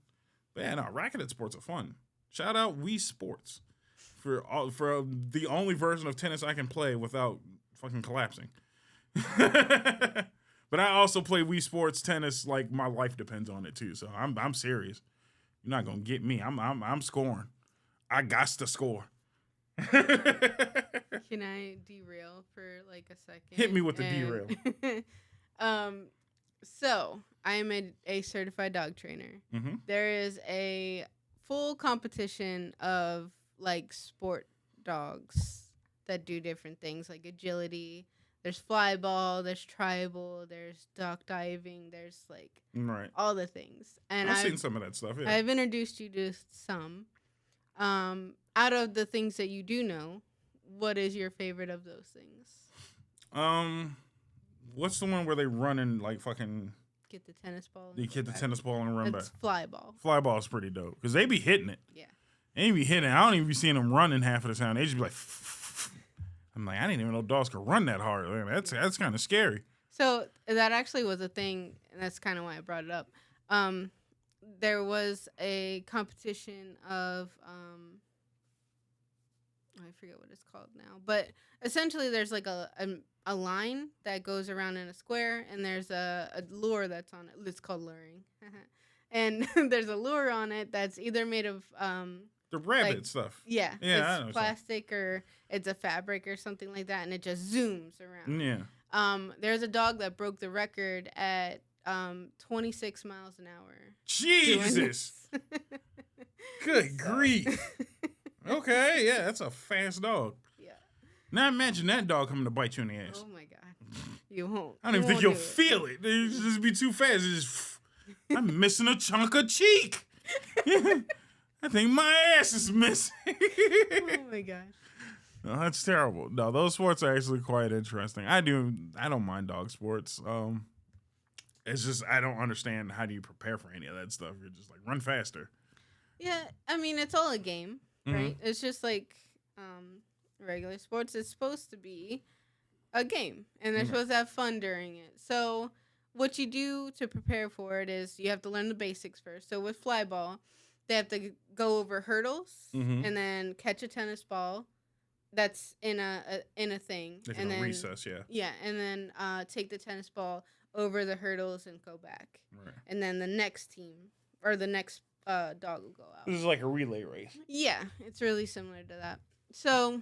But yeah, no, racketed sports are fun. Shout out Wii Sports for the only version of tennis I can play without fucking collapsing. But I also play Wii Sports tennis like my life depends on it too. So I'm serious. You're not gonna get me. I'm scoring. I got to score. Can I derail for like a second? Hit me with the derail. So I am a certified dog trainer. Mm-hmm. There is a full competition of like sport dogs that do different things like agility. There's fly ball, there's tribal, there's duck diving, there's like all the things. And I've seen some of that stuff. Yeah. I've introduced you to some. Out of the things that you do know, what is your favorite of those things? What's the one where they run and like fucking get the tennis ball? You get the tennis ball and run back. It's fly ball. Fly ball is pretty dope because they be hitting it. Yeah. They be hitting it. I don't even be seeing them running half of the time. They just be like, I'm like, I didn't even know dogs could run that hard. Man, that's kind of scary. So that actually was a thing, and that's kind of why I brought it up. There was a competition of I forget what it's called now, but essentially there's like a line that goes around in a square, and there's a lure that's on it. It's called luring, and there's a lure on it that's either made of the rabbit stuff. Yeah, it's plastic or it's a fabric or something like that, and it just zooms around. Yeah. There's a dog that broke the record at 26 miles an hour. Jesus. Good grief. Okay, yeah, that's a fast dog. Yeah. Now imagine that dog coming to bite you in the ass. Oh my God. You won't. I don't even think you'll feel it. It'll just be too fast. It's just, I'm missing a chunk of cheek. I think my ass is missing. Oh my gosh. No, that's terrible. No, those sports are actually quite interesting. I don't mind dog sports. It's just I don't understand how do you prepare for any of that stuff. You're just like run faster. Yeah, I mean it's all a game, right? Mm-hmm. It's just like regular sports. It's supposed to be a game, and they're supposed to have fun during it. So what you do to prepare for it is you have to learn the basics first. So with fly ball, they have to go over hurdles and then catch a tennis ball that's in a thing, like and then recess, yeah, and then take the tennis ball over the hurdles and go back, right. And then the next team or the next dog will go out. This is like a relay race. Yeah, it's really similar to that. So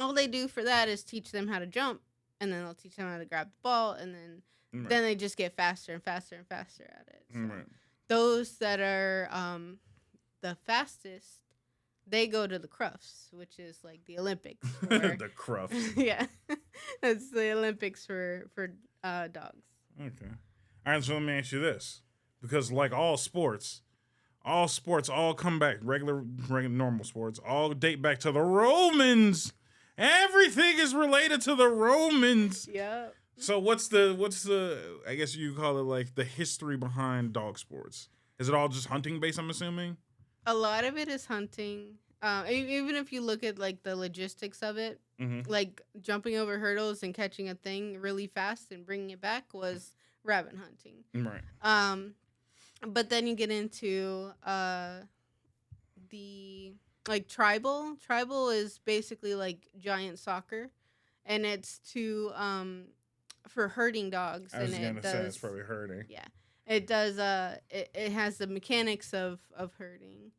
all they do for that is teach them how to jump, and then they'll teach them how to grab the ball, and then they just get faster and faster and faster at it. So those that are the fastest, they go to the Crufts, which is like the Olympics. The Crufts. Yeah, that's the Olympics for dogs. Okay. All right, so let me ask you this. Because like all sports all come back, regular normal sports, all date back to the Romans. Everything is related to the Romans. Yeah. So what's the I guess you call it like the history behind dog sports? Is it all just hunting based, I'm assuming? A lot of it is hunting. Even if you look at like the logistics of it, like jumping over hurdles and catching a thing really fast and bringing it back was rabbit hunting. Right. But then you get into the like tribal. Tribal is basically like giant soccer, and it's for herding dogs. I was gonna say it's probably herding. Yeah, it does. It has the mechanics of herding.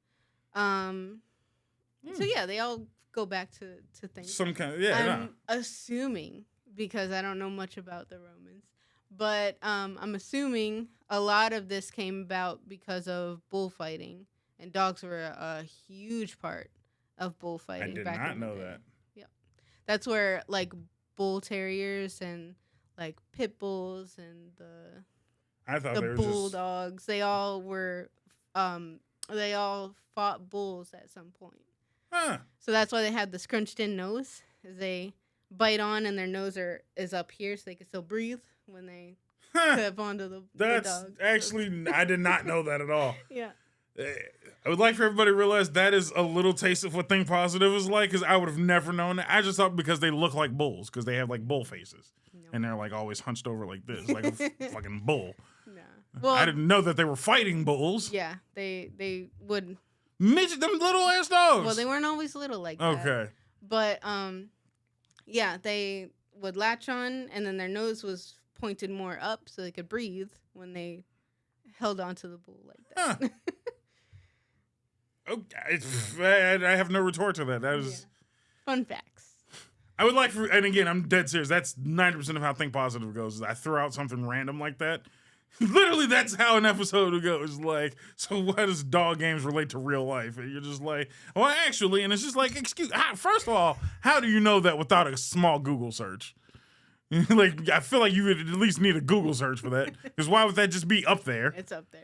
So yeah, they all go back to things. Some kind of I'm assuming, because I don't know much about the Romans, but I'm assuming a lot of this came about because of bullfighting, and dogs were a huge part of bullfighting. I did not know that. Yep, that's where like bull terriers and like pit bulls and the I thought the they were bulldogs. They all were. They all fought bulls at some point. Huh. So that's why they have the scrunched in nose. Is they bite on and their nose is up here, so they can still breathe when they clip onto the That's dogs. actually, I did not know that at all. Yeah. I would like for everybody to realize that is a little taste of what Think Positive is like, because I would have never known that. I just thought because they look like bulls, because they have like bull faces. No. And they're like always hunched over like this, like a fucking bull. Nah. Well, I didn't know that they were fighting bulls. Yeah, they would. Midget, them little ass dogs. Well, they weren't always little like that. Okay. But, yeah, they would latch on, and then their nose was pointed more up so they could breathe when they held onto the bull like that. Huh. Okay, I have no retort to that. That was fun facts. I would like for, and again, I'm dead serious. That's 90% of how Think Positive goes. Is I throw out something random like that. Literally, that's how an episode would go. It's like, so why does dog games relate to real life? And you're just like, well, actually, and it's just like, first of all, how do you know that without a small Google search? Like, I feel like you would at least need a Google search for that, because why would that just be up there? It's up there.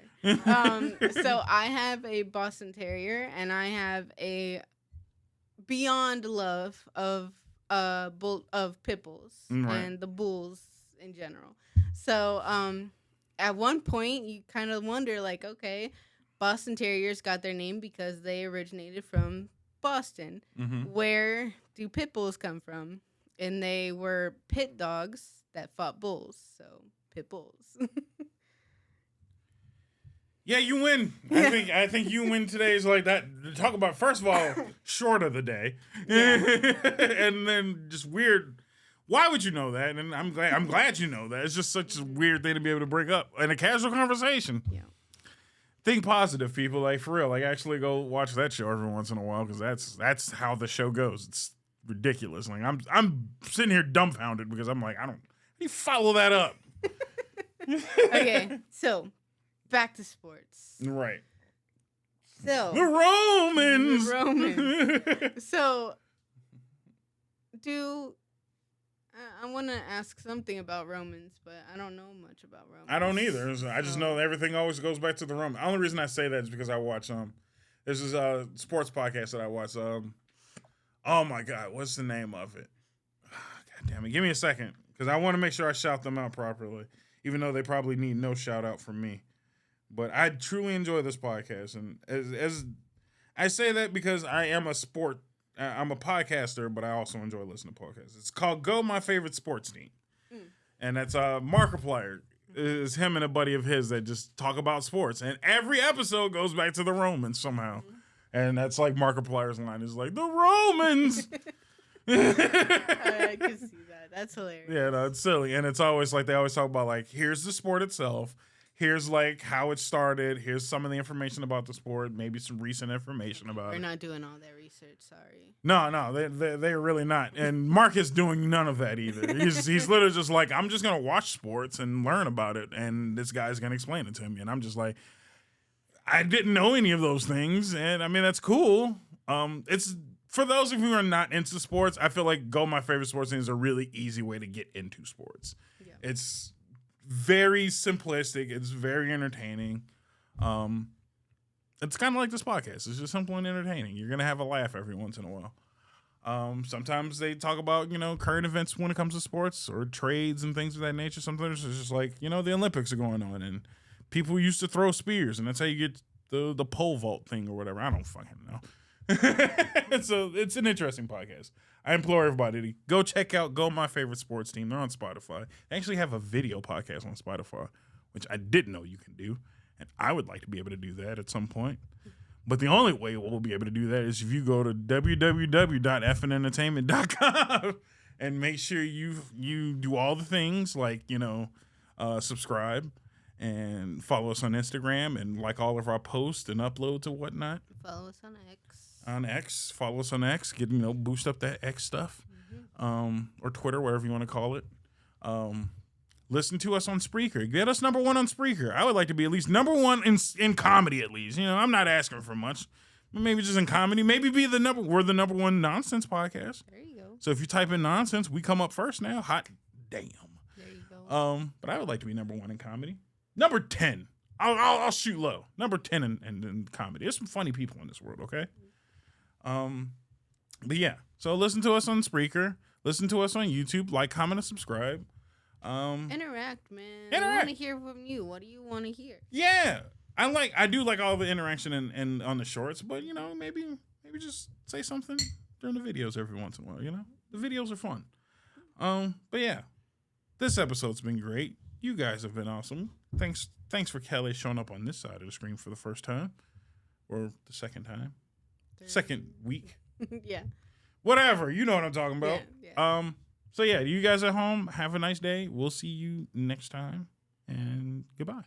So I have a Boston Terrier, and I have a beyond love of pit bulls and the bulls in general. So at one point, you kind of wonder, like, okay, Boston Terriers got their name because they originated from Boston. Mm-hmm. Where do pit bulls come from? And they were pit dogs that fought bulls, so pit bulls. Yeah, you win. I think you win today's like that. Talk about, first of all, short of the day, and then just weird. Why would you know that? And I'm glad you know that. It's just such a weird thing to be able to bring up in a casual conversation. Yeah. Think positive, people. Like, for real. Like, actually go watch that show every once in a while, because that's how the show goes. It's ridiculous. Like, I'm sitting here dumbfounded because I'm like, how do you follow that up? Okay, so back to sports. Right. So the Romans. So I want to ask something about Romans, but I don't know much about Romans. I don't either. I just know everything always goes back to the Romans. The only reason I say that is because I watch this is a sports podcast that I watch. Oh my God, what's the name of it? God damn it, give me a second, because I want to make sure I shout them out properly, even though they probably need no shout out from me. But I truly enjoy this podcast, and as I say that because I am I'm a podcaster, but I also enjoy listening to podcasts. It's called Go My Favorite Sports Team. And that's Markiplier. It's him and a buddy of his that just talk about sports. And every episode goes back to the Romans somehow. And that's like Markiplier's line is like, the Romans! I can see that. That's hilarious. Yeah, no, it's silly. And it's always like, they always talk about like, here's the sport itself. Here's like how it started. Here's some of the information about the sport. Maybe some recent information about it. We're not doing all that research. Sorry. No, they're really not. And Mark is doing none of that either. He's literally just like, I'm just gonna watch sports and learn about it, and this guy's gonna explain it to me. And I'm just like, I didn't know any of those things, and I mean that's cool. It's for those of you who are not into sports. I feel like Go My Favorite Sports Team is a really easy way to get into sports. Yeah. It's very simplistic. It's very entertaining. It's kind of like this podcast. It's just simple and entertaining. You're gonna have a laugh every once in a while. Sometimes they talk about current events when it comes to sports or trades and things of that nature. Sometimes it's just like the Olympics are going on and people used to throw spears, and that's how you get the pole vault thing or whatever. I don't fucking know. So it's an interesting podcast. I implore everybody to go check out Go My Favorite Sports Team. They're on Spotify. They actually have a video podcast on Spotify, which I didn't know you can do. And I would like to be able to do that at some point. But the only way we'll be able to do that is if you go to www.fnentertainment.com and make sure you do all the things like, subscribe and follow us on Instagram and like all of our posts and uploads and whatnot. Follow us on X. Follow us on X. Get boost up that X stuff, or Twitter, whatever you want to call it. Listen to us on Spreaker. Get us number one on Spreaker. I would like to be at least number one in comedy. At least I'm not asking for much. Maybe just in comedy. Maybe we're the number one nonsense podcast. There you go. So if you type in nonsense, we come up first now. Hot damn. There you go. But I would like to be number one in comedy. Number 10. I'll shoot low. Number 10 in comedy. There's some funny people in this world, okay? But yeah. So listen to us on Spreaker. Listen to us on YouTube. Like, comment, and subscribe. Interact, man. I want to hear from you. What do you want to hear? Yeah. I do like all the interaction and on the shorts, but maybe just say something during the videos every once in a while, The videos are fun. But yeah. This episode's been great. You guys have been awesome. Thanks for Kelly showing up on this side of the screen for the first time. Or the second time. Second week. Yeah. Whatever. You know what I'm talking about. Yeah. So yeah, you guys at home, have a nice day. We'll see you next time. And goodbye.